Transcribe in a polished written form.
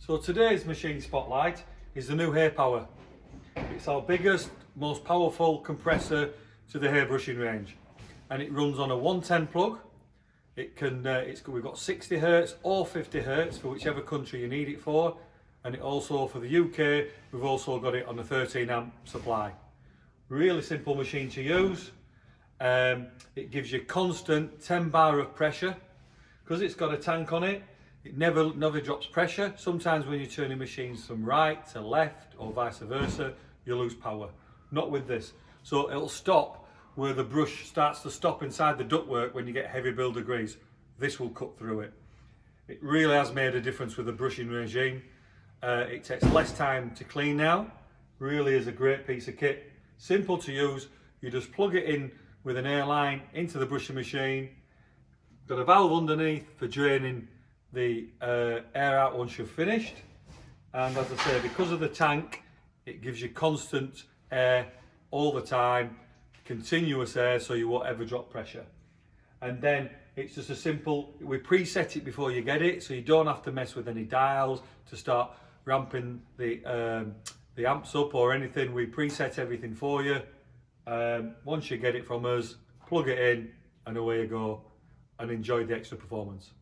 So today's machine spotlight is the new hair power. It's our biggest, most powerful compressor to the hairbrushing range, and it runs on a 110 plug. We've got 60 hertz or 50 hertz for whichever country you need it for, and it also for the UK we've also got it on a 13 amp supply. Really simple machine to use. It gives you constant 10 bar of pressure because it's got a tank on it. It never drops pressure. Sometimes when you're turning machines from right to left or vice versa, you lose power. Not with this. So it'll stop where the brush starts to stop inside the ductwork when you get heavy builder grease. This will cut through it. It really has made a difference with the brushing regime. It takes less time to clean now. Really is a great piece of kit. Simple to use. You just plug it in with an air line into the brushing machine. Got a valve underneath for draining the air out once you've finished, and as I say, because of the tank, it gives you constant air all the time, continuous air, so you won't ever drop pressure. And then it's just a simple, we preset it before you get it, so you don't have to mess with any dials to start ramping the amps up or anything. We preset everything for you. Once you get it from us, plug it in and away you go, and enjoy the extra performance.